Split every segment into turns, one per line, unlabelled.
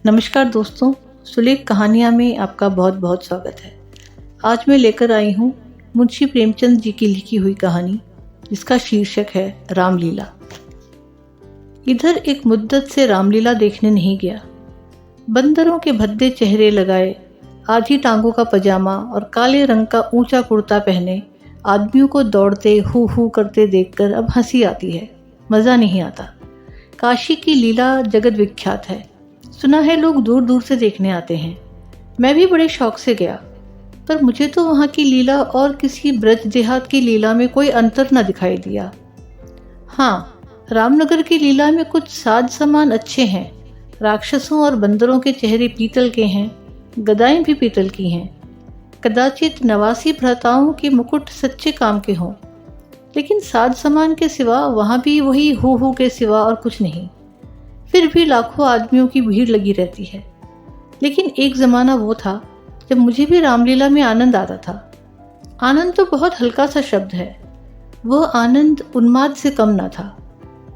नमस्कार दोस्तों, सुलेख कहानियाँ में आपका बहुत बहुत स्वागत है। आज मैं लेकर आई हूँ मुंशी प्रेमचंद जी की लिखी हुई कहानी, जिसका शीर्षक है रामलीला। इधर एक मुद्दत से रामलीला देखने नहीं गया। बंदरों के भद्दे चेहरे लगाए, आधी टांगों का पजामा और काले रंग का ऊंचा कुर्ता पहने आदमियों को दौड़ते हू हू करते देखकर अब हंसी आती है, मज़ा नहीं आता। काशी की लीला जगत विख्यात है, सुना है लोग दूर दूर से देखने आते हैं। मैं भी बड़े शौक से गया, पर मुझे तो वहाँ की लीला और किसी ब्रज देहात की लीला में कोई अंतर न दिखाई दिया। हाँ, रामनगर की लीला में कुछ साज सामान अच्छे हैं। राक्षसों और बंदरों के चेहरे पीतल के हैं, गदाएं भी पीतल की हैं। कदाचित 89 भ्राताओं के मुकुट सच्चे काम के हों, लेकिन साज सामान के सिवा वहाँ भी वही हू हू के सिवा और कुछ नहीं। फिर भी लाखों आदमियों की भीड़ लगी रहती है। लेकिन एक ज़माना वो था जब मुझे भी रामलीला में आनंद आता था। आनंद तो बहुत हल्का सा शब्द है, वह आनंद उन्माद से कम न था।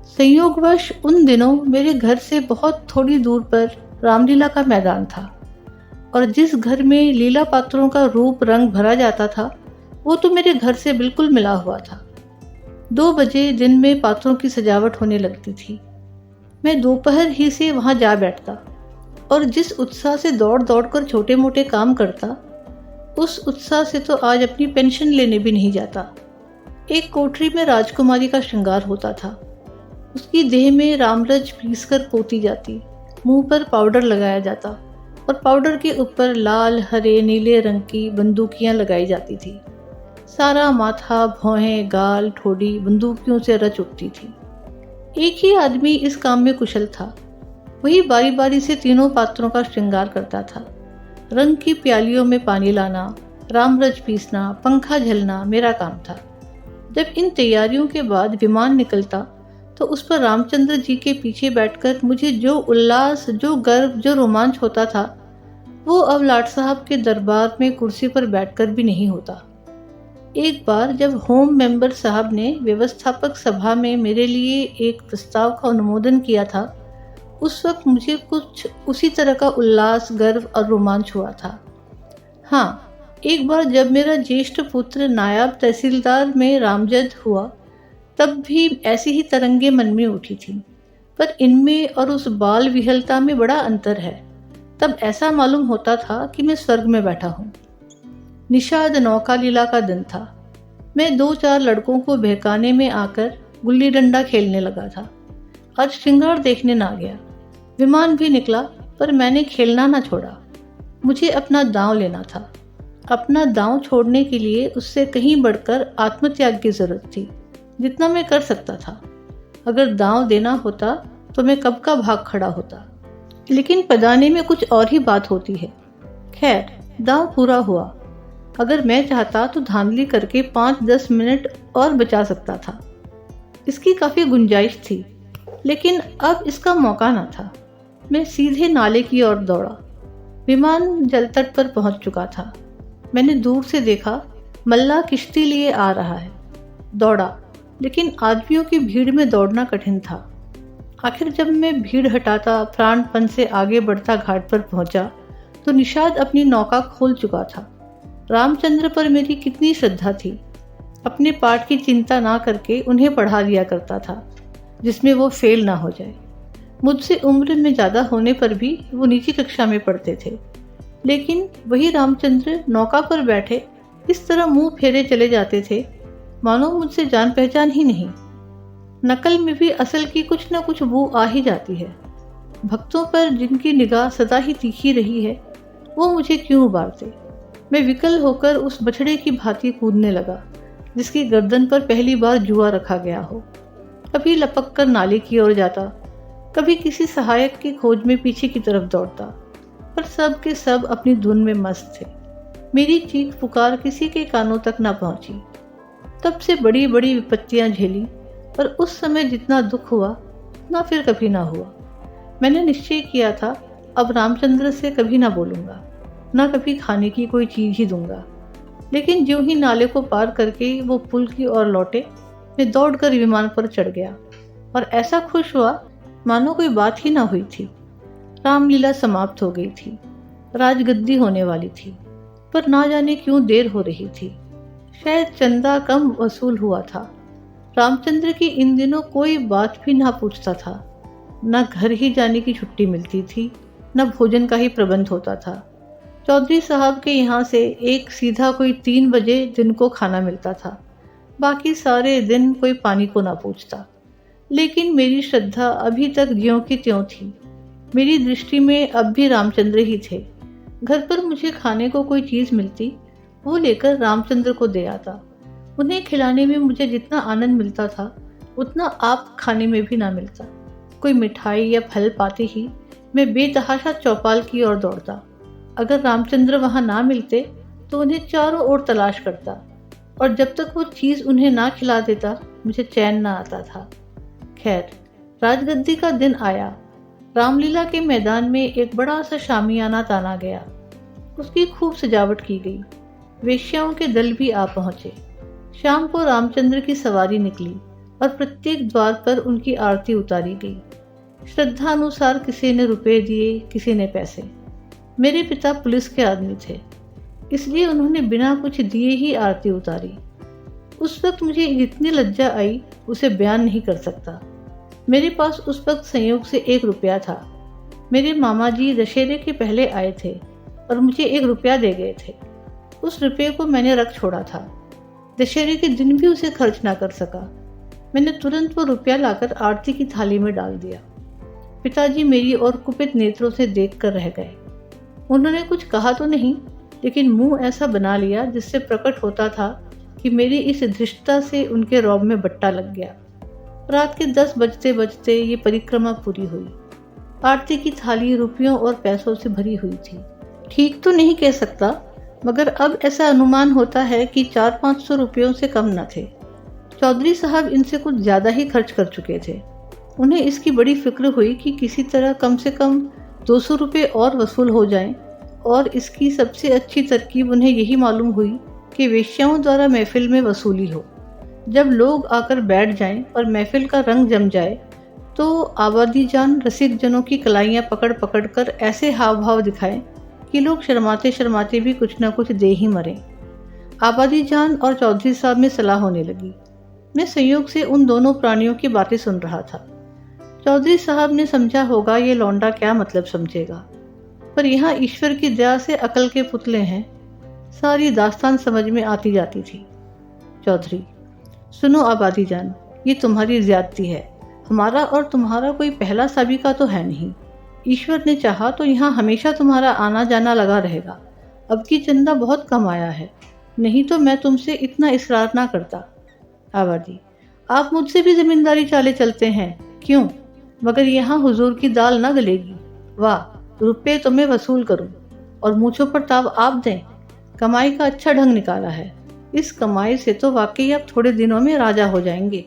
संयोगवश उन दिनों मेरे घर से बहुत थोड़ी दूर पर रामलीला का मैदान था, और जिस घर में लीला पात्रों का रूप रंग भरा जाता था वो तो मेरे घर से बिल्कुल मिला हुआ था। 2 बजे दिन में पात्रों की सजावट होने लगती थी। मैं दोपहर ही से वहां जा बैठता और जिस उत्साह से दौड़ दौड़ कर छोटे मोटे काम करता, उस उत्साह से तो आज अपनी पेंशन लेने भी नहीं जाता। एक कोठरी में राजकुमारी का श्रृंगार होता था। उसकी देह में रामरज पीसकर पोती जाती, मुंह पर पाउडर लगाया जाता और पाउडर के ऊपर लाल हरे नीले रंग की बंदूकियां लगाई जाती थी। सारा माथा, भौहें, गाल, ठोड़ी बंदूकियों से रच उठती थी। एक ही आदमी इस काम में कुशल था। वही बारी बारी से तीनों पात्रों का श्रृंगार करता था। रंग की प्यालियों में पानी लाना, रामरज पीसना, पंखा झलना मेरा काम था। जब इन तैयारियों के बाद विमान निकलता तो उस पर रामचंद्र जी के पीछे बैठकर मुझे जो उल्लास, जो गर्व, जो रोमांच होता था, वो अब लाट साहब के दरबार में कुर्सी पर बैठकर भी नहीं होता। एक बार जब होम मेंबर साहब ने व्यवस्थापक सभा में मेरे लिए एक प्रस्ताव का अनुमोदन किया था, उस वक्त मुझे कुछ उसी तरह का उल्लास, गर्व और रोमांच हुआ था। हाँ, एक बार जब मेरा ज्येष्ठ पुत्र नायब तहसीलदार में रामजद हुआ, तब भी ऐसी ही तरंगे मन में उठी थी, पर इनमें और उस बाल विहलता में बड़ा अंतर है। तब ऐसा मालूम होता था कि मैं स्वर्ग में बैठा हूँ। निषाद नौका लीला का दिन था। मैं 2-4 लड़कों को बहकाने में आकर गुल्ली डंडा खेलने लगा था। आज श्रृंगार देखने ना गया। विमान भी निकला, पर मैंने खेलना ना छोड़ा। मुझे अपना दांव लेना था। अपना दांव छोड़ने के लिए उससे कहीं बढ़कर आत्मत्याग की जरूरत थी, जितना मैं कर सकता था। अगर दांव देना होता तो मैं कब का भाग खड़ा होता, लेकिन पदाने में कुछ और ही बात होती है। खैर, दांव पूरा हुआ। अगर मैं चाहता तो धांधली करके 5-10 मिनट और बचा सकता था। इसकी काफ़ी गुंजाइश थी, लेकिन अब इसका मौका न था। मैं सीधे नाले की ओर दौड़ा। विमान जलतट पर पहुंच चुका था। मैंने दूर से देखा, मल्ला किश्ती लिए आ रहा है। दौड़ा, लेकिन आदमियों की भीड़ में दौड़ना कठिन था। आखिर जब मैं भीड़ हटाता, प्राणपन से आगे बढ़ता घाट पर पहुंचा तो निषाद अपनी नौका खोल चुका था। रामचंद्र पर मेरी कितनी श्रद्धा थी। अपने पाठ की चिंता ना करके उन्हें पढ़ा दिया करता था, जिसमें वो फेल ना हो जाए। मुझसे उम्र में ज़्यादा होने पर भी वो नीची कक्षा में पढ़ते थे, लेकिन वही रामचंद्र नौका पर बैठे इस तरह मुंह फेरे चले जाते थे मानो मुझसे जान पहचान ही नहीं। नकल में भी असल की कुछ न कुछ बू आ ही जाती है। भक्तों पर जिनकी निगाह सदा ही तीखी रही है, वो मुझे क्यों उबारते। मैं विकल होकर उस बछड़े की भांति कूदने लगा, जिसकी गर्दन पर पहली बार जुआ रखा गया हो। कभी लपक कर नाले की ओर जाता, कभी किसी सहायक की खोज में पीछे की तरफ दौड़ता, पर सब के सब अपनी धुन में मस्त थे। मेरी चीख पुकार किसी के कानों तक न पहुंची। तब से बड़ी बड़ी विपत्तियां झेली, पर उस समय जितना दुख हुआ उतना फिर कभी ना हुआ। मैंने निश्चय किया था, अब रामचंद्र से कभी ना बोलूँगा, ना कभी खाने की कोई चीज़ ही दूंगा। लेकिन ज्यों ही नाले को पार करके वो पुल की ओर लौटे, मैं दौड़कर विमान पर चढ़ गया और ऐसा खुश हुआ मानो कोई बात ही ना हुई थी। रामलीला समाप्त हो गई थी। राजगद्दी होने वाली थी, पर ना जाने क्यों देर हो रही थी। शायद चंदा कम वसूल हुआ था। रामचंद्र की इन दिनों कोई बात भी ना पूछता था। न घर ही जाने की छुट्टी मिलती थी, न भोजन का ही प्रबंध होता था। चौधरी साहब के यहाँ से एक सीधा कोई 3 बजे दिन को खाना मिलता था। बाकी सारे दिन कोई पानी को ना पूछता। लेकिन मेरी श्रद्धा अभी तक ज्यों की त्यों थी। मेरी दृष्टि में अब भी रामचंद्र ही थे। घर पर मुझे खाने को कोई चीज़ मिलती, वो लेकर रामचंद्र को दे आता। उन्हें खिलाने में मुझे जितना आनंद मिलता था, उतना आप खाने में भी ना मिलता। कोई मिठाई या फल पाते ही मैं बेतहाशा चौपाल की ओर दौड़ता। अगर रामचंद्र वहां ना मिलते तो उन्हें चारों ओर तलाश करता, और जब तक वो चीज़ उन्हें ना खिला देता मुझे चैन ना आता था। खैर, राजगद्दी का दिन आया। रामलीला के मैदान में एक बड़ा सा शामियाना ताना गया। उसकी खूब सजावट की गई। वेश्याओं के दल भी आ पहुंचे। शाम को रामचंद्र की सवारी निकली और प्रत्येक द्वार पर उनकी आरती उतारी गई। श्रद्धानुसार किसी ने रुपए दिए, किसी ने पैसे। मेरे पिता पुलिस के आदमी थे, इसलिए उन्होंने बिना कुछ दिए ही आरती उतारी। उस वक्त मुझे इतनी लज्जा आई, उसे बयान नहीं कर सकता। मेरे पास उस वक्त संयोग से 1 रुपया था। मेरे मामा जी दशहरे के पहले आए थे और मुझे 1 रुपया दे गए थे। उस रुपये को मैंने रख छोड़ा था। दशहरे के दिन भी उसे खर्च ना कर सका। मैंने तुरंत वो रुपया लाकर आरती की थाली में डाल दिया। पिताजी मेरी ओर कुपित नेत्रों से देख कर रह गए। उन्होंने कुछ कहा तो नहीं, लेकिन मुंह ऐसा बना लिया जिससे प्रकट होता था कि मेरी इस धृष्टता से उनके रौब में बट्टा लग गया। रात के 10 बजते बजते ये परिक्रमा पूरी हुई। आरती की थाली रुपयों और पैसों से भरी हुई थी। ठीक तो नहीं कह सकता, मगर अब ऐसा अनुमान होता है कि 400-500 रुपयों से कम न थे। चौधरी साहब इनसे कुछ ज़्यादा ही खर्च कर चुके थे। उन्हें इसकी बड़ी फिक्र हुई कि किसी तरह कम से कम 200 रुपये और वसूल हो जाएं, और इसकी सबसे अच्छी तरकीब उन्हें यही मालूम हुई कि वेश्याओं द्वारा महफिल में वसूली हो। जब लोग आकर बैठ जाएं और महफिल का रंग जम जाए तो आबादी जान रसिक जनों की कलाइयाँ पकड़ पकड़ कर ऐसे हाव भाव दिखाएं कि लोग शर्माते शर्माते भी कुछ न कुछ दे ही मरें। आबादी जान और चौधरी साहब में सलाह होने लगी। मैं संयोग से उन दोनों प्राणियों की बातें सुन रहा था। चौधरी साहब ने समझा होगा ये लौंडा क्या मतलब समझेगा, पर यहाँ ईश्वर की दया से अकल के पुतले हैं। सारी दास्तान समझ में आती जाती थी। चौधरी: सुनो आबादी जान, ये तुम्हारी ज्यादती है। हमारा और तुम्हारा कोई पहला साबिका तो है नहीं। ईश्वर ने चाहा तो यहाँ हमेशा तुम्हारा आना जाना लगा रहेगा। अब की चंदा बहुत कम आया है, नहीं तो मैं तुमसे इतना इसरार ना करता। आबादी: आप मुझसे भी जमींदारी चाले चलते हैं, क्यों? मगर यहाँ हुजूर की दाल न गलेगी। वाह, रुपये तो मैं वसूल करूं और मूछों पर ताव आप दें। कमाई का अच्छा ढंग निकाला है। इस कमाई से तो वाकई आप थोड़े दिनों में राजा हो जाएंगे।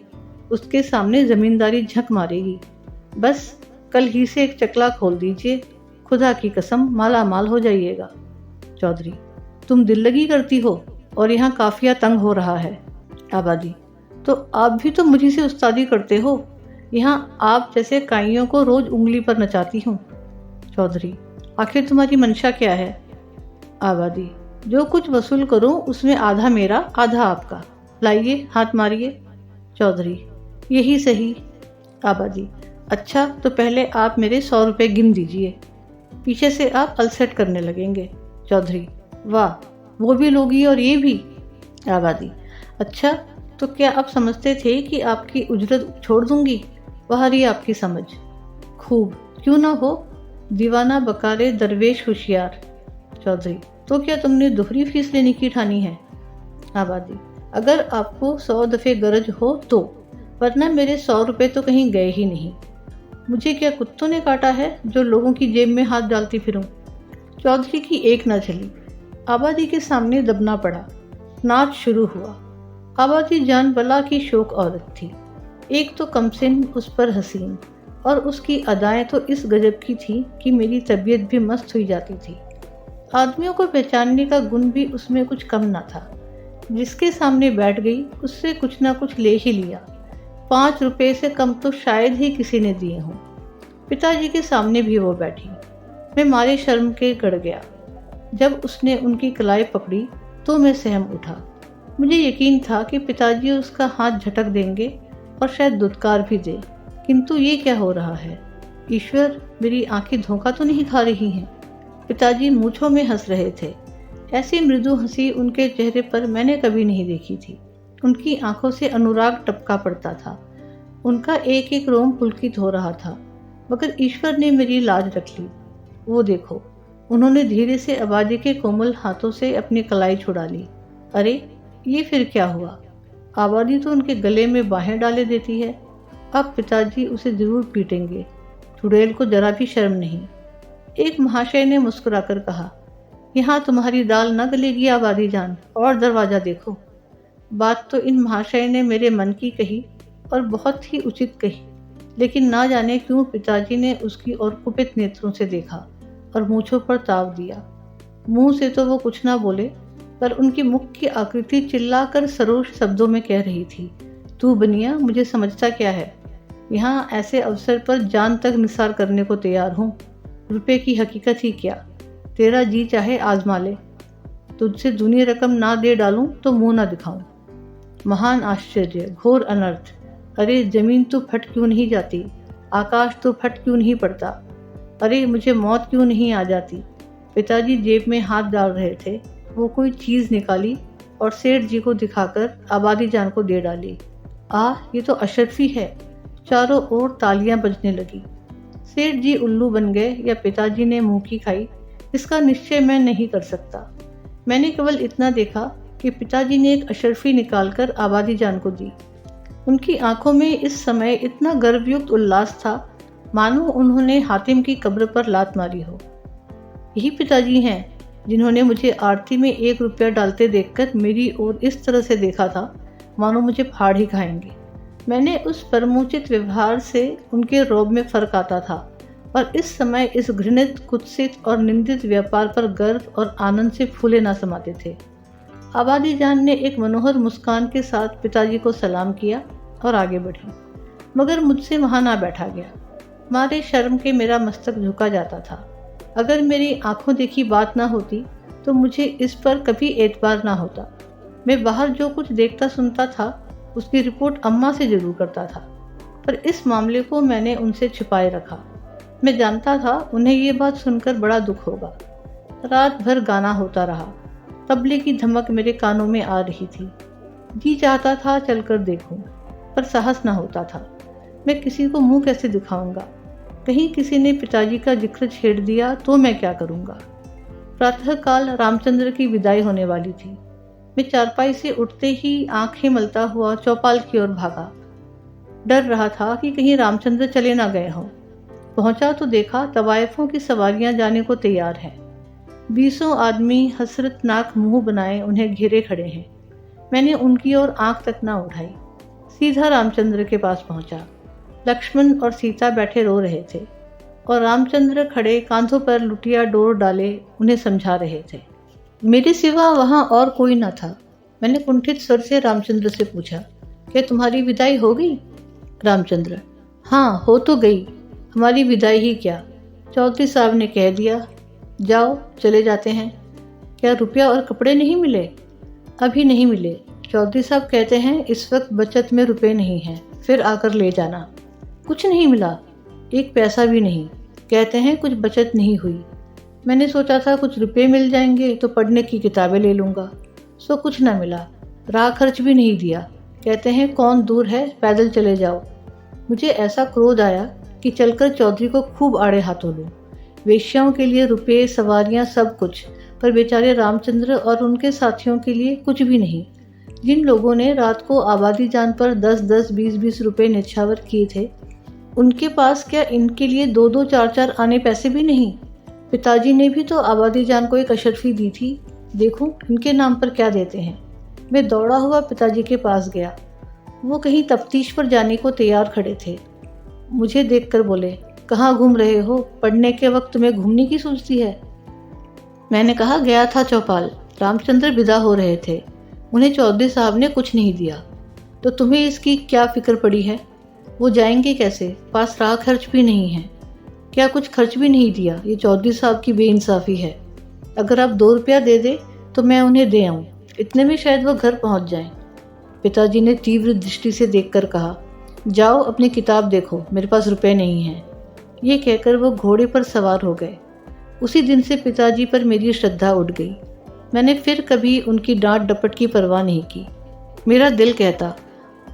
उसके सामने जमींदारी झक मारेगी। बस कल ही से एक चकला खोल दीजिए, खुदा की कसम माला माल हो जाइएगा। चौधरी: तुम दिल लगी करती हो और यहाँ काफिया तंग हो रहा है। आबादी: तो आप भी तो मुझी से उस्तादी करते हो। यहाँ आप जैसे काइयों को रोज उंगली पर नचाती हूँ। चौधरी: आखिर तुम्हारी मंशा क्या है? आबादी: जो कुछ वसूल करूं उसमें आधा मेरा आधा आपका। लाइए, हाथ मारिए। चौधरी: यही सही। आबादी: अच्छा, तो पहले आप मेरे 100 रुपये गिन दीजिए, पीछे से आप अलसेट करने लगेंगे। चौधरी: वाह, वो भी लोगी और ये भी। आबादी: अच्छा, तो क्या आप समझते थे कि आपकी उजरत छोड़ दूंगी? वह रही आपकी समझ। खूब, क्यों ना हो। दीवाना बकारे दरवेश होशियार। चौधरी: तो क्या तुमने दोहरी फीस लेने की ठानी है? आबादी: अगर आपको 100 दफ़े गरज हो तो, वरना मेरे 100 रुपये तो कहीं गए ही नहीं। मुझे क्या कुत्तों ने काटा है जो लोगों की जेब में हाथ डालती फिरूं? चौधरी की एक न चली। आबादी के सामने दबना पड़ा। नाच शुरू हुआ। आबादी जान बला की शौक औरत थी। एक तो कमसिन, उस पर हसीन, और उसकी अदाएं तो इस गजब की थी कि मेरी तबीयत भी मस्त हुई जाती थी। आदमियों को पहचानने का गुण भी उसमें कुछ कम न था। जिसके सामने बैठ गई उससे कुछ ना कुछ ले ही लिया। 5 रुपये से कम तो शायद ही किसी ने दिए हों। पिताजी के सामने भी वो बैठी। मैं मारे शर्म के गड़ गया। जब उसने उनकी कलाई पकड़ी तो मैं सहम उठा। मुझे यकीन था कि पिताजी उसका हाथ झटक देंगे और शायद दुत्कार भी दे, किंतु ये क्या हो रहा है? ईश्वर, मेरी आंखें धोखा तो नहीं खा रही हैं? पिताजी मूंछों में हंस रहे थे। ऐसी मृदु हंसी उनके चेहरे पर मैंने कभी नहीं देखी थी। उनकी आंखों से अनुराग टपका पड़ता था। उनका एक एक रोम पुलकित हो रहा था। मगर ईश्वर ने मेरी लाज रख ली। वो देखो, उन्होंने धीरे से आबादी के कोमल हाथों से अपनी कलाई छुड़ा ली। अरे, ये फिर क्या हुआ? आबादी तो उनके गले में बाहें डाले देती है। अब पिताजी उसे जरूर पीटेंगे। चुड़ैल को जरा भी शर्म नहीं। एक महाशय ने मुस्कुराकर कहा, यहाँ तुम्हारी दाल न गलेगी आबादी जान, और दरवाजा देखो। बात तो इन महाशय ने मेरे मन की कही और बहुत ही उचित कही, लेकिन ना जाने क्यों पिताजी ने उसकी ओर कुपित नेत्रों से देखा और मूंछों पर ताव दिया। मुंह से तो वो कुछ ना बोले, पर उनकी मुख की आकृति चिल्लाकर सरोष शब्दों में कह रही थी, तू बनिया, मुझे समझता क्या है? यहाँ ऐसे अवसर पर जान तक निसार करने को तैयार हूँ। रुपए की हकीकत ही क्या, तेरा जी चाहे आजमा ले। तुझसे दूनी रकम ना दे डालूं तो मुंह ना दिखाऊं। महान आश्चर्य, घोर अनर्थ। अरे, जमीन तो फट क्यों नहीं जाती? आकाश तो फट क्यों नहीं पड़ता? अरे, मुझे मौत क्यों नहीं आ जाती? पिताजी जेब में हाथ डाल रहे थे। वो कोई चीज निकाली और सेठ जी को दिखाकर आबादी जान को दे डाली। ये तो अशरफी है। चारों ओर तालियां बजने लगी। सेठ जी उल्लू बन गए या पिताजी ने मुंह की खाई, इसका निश्चय मैं नहीं कर सकता। मैंने केवल इतना देखा कि पिताजी ने एक अशरफी निकालकर आबादी जान को दी। उनकी आंखों में इस समय इतना गर्वयुक्त उल्लास था, मानो उन्होंने हातिम की कब्र पर लात मारी हो। यही पिताजी हैं जिन्होंने मुझे आरती में 1 रुपया डालते देखकर मेरी ओर इस तरह से देखा था, मानो मुझे फाड़ ही खाएंगे। मैंने उस परमोचित व्यवहार से उनके रौब में फर्क आता था, और इस समय इस घृणित, कुत्सित और निंदित व्यापार पर गर्व और आनंद से फूले ना समाते थे। आबादी जान ने एक मनोहर मुस्कान के साथ पिताजी को सलाम किया और आगे बढ़ी, मगर मुझसे वहां ना बैठा गया। मारे शर्म के मेरा मस्तक झुका जाता था। अगर मेरी आंखों देखी बात ना होती तो मुझे इस पर कभी एतबार ना होता। मैं बाहर जो कुछ देखता सुनता था उसकी रिपोर्ट अम्मा से जरूर करता था, पर इस मामले को मैंने उनसे छिपाए रखा। मैं जानता था उन्हें ये बात सुनकर बड़ा दुख होगा। रात भर गाना होता रहा। तबले की धमक मेरे कानों में आ रही थी। जी चाहता था चलकर देखूं, पर साहस न होता था। मैं किसी को मुंह कैसे दिखाऊंगा? कहीं किसी ने पिताजी का जिक्र छेड़ दिया तो मैं क्या करूंगा? प्रातःकाल रामचंद्र की विदाई होने वाली थी। मैं चारपाई से उठते ही आंखें मलता हुआ चौपाल की ओर भागा। डर रहा था कि कहीं रामचंद्र चले ना गए हों। पहुंचा तो देखा तवायफों की सवारियां जाने को तैयार हैं। 20 आदमी हसरतनाक मुंह बनाए उन्हें घेरे खड़े हैं। मैंने उनकी ओर आंख तक ना उठाई, सीधा रामचंद्र के पास पहुंचा। लक्ष्मण और सीता बैठे रो रहे थे और रामचंद्र खड़े कांधों पर लुटिया डोर डाले उन्हें समझा रहे थे। मेरे सिवा वहां और कोई न था। मैंने कुंठित स्वर से रामचंद्र से पूछा, क्या तुम्हारी विदाई हो गई? रामचंद्र, हाँ, हो तो गई। हमारी विदाई ही क्या, चौधरी साहब ने कह दिया, जाओ चले जाते हैं। क्या रुपया और कपड़े नहीं मिले? अभी नहीं मिले। चौधरी साहब कहते हैं इस वक्त बचत में रुपए नहीं हैं, फिर आकर ले जाना। कुछ नहीं मिला, 1 पैसा भी नहीं। कहते हैं कुछ बचत नहीं हुई। मैंने सोचा था कुछ रुपए मिल जाएंगे तो पढ़ने की किताबें ले लूँगा, सो कुछ ना मिला। राह खर्च भी नहीं दिया। कहते हैं कौन दूर है, पैदल चले जाओ। मुझे ऐसा क्रोध आया कि चलकर चौधरी को खूब आड़े हाथों लूँ। वेश्याओं के लिए रुपये, सवारियाँ, सब कुछ, पर बेचारे रामचंद्र और उनके साथियों के लिए कुछ भी नहीं। जिन लोगों ने रात को आबादी जान पर 10-10, 20-20 रुपये निछावर किए थे, उनके पास क्या इनके लिए 2-2, 4-4 आने पैसे भी नहीं? पिताजी ने भी तो आबादी जान को एक अशरफी दी थी। देखूं इनके नाम पर क्या देते हैं। मैं दौड़ा हुआ पिताजी के पास गया। वो कहीं तफ्तीश पर जाने को तैयार खड़े थे। मुझे देखकर बोले, कहाँ घूम रहे हो? पढ़ने के वक्त तुम्हें घूमने की सोचती है? मैंने कहा, गया था चौपाल। रामचंद्र विदा हो रहे थे। उन्हें चौधरी साहब ने कुछ नहीं दिया, तो तुम्हें इसकी क्या फिक्र पड़ी है? वो जाएंगे कैसे? पास राह खर्च भी नहीं है। क्या कुछ खर्च भी नहीं दिया? ये चौधरी साहब की बेइंसाफ़ी है। अगर आप 2 रुपया दे दे तो मैं उन्हें दे आऊँ, इतने में शायद वो घर पहुँच जाएं। पिताजी ने तीव्र दृष्टि से देखकर कहा, जाओ अपनी किताब देखो, मेरे पास रुपए नहीं हैं। ये कहकर वो घोड़े पर सवार हो गए। उसी दिन से पिताजी पर मेरी श्रद्धा उठ गई। मैंने फिर कभी उनकी डांट डपट की परवाह नहीं की। मेरा दिल कहता,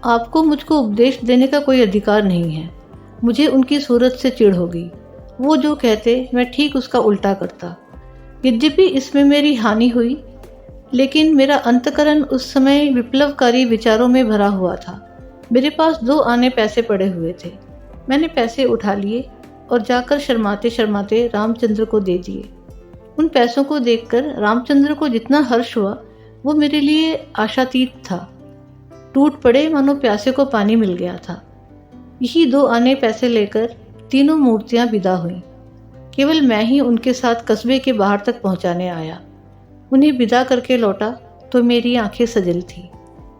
आपको मुझको उपदेश देने का कोई अधिकार नहीं है। मुझे उनकी सूरत से चिढ़ हो गई। वो जो कहते मैं ठीक उसका उल्टा करता। यद्यपि इसमें मेरी हानि हुई, लेकिन मेरा अंतःकरण उस समय विप्लवकारी विचारों में भरा हुआ था। मेरे पास 2 आने पैसे पड़े हुए थे। मैंने पैसे उठा लिए और जाकर शर्माते शर्माते रामचंद्र को दे दिए। उन पैसों को देखकर रामचंद्र को जितना हर्ष हुआ, वो मेरे लिए आशातीत था। टूट पड़े मानो प्यासे को पानी मिल गया था। यही 2 आने पैसे लेकर तीनों मूर्तियां विदा हुईं। केवल मैं ही उनके साथ कस्बे के बाहर तक पहुंचाने आया। उन्हें विदा करके लौटा तो मेरी आंखें सजल थी,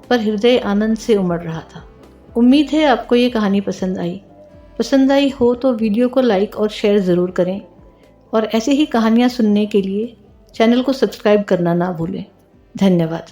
पर हृदय आनंद से उमड़ रहा था। उम्मीद है आपको ये कहानी पसंद आई हो तो वीडियो को लाइक और शेयर ज़रूर करें, और ऐसे ही कहानियाँ सुनने के लिए चैनल को सब्सक्राइब करना ना भूलें। धन्यवाद।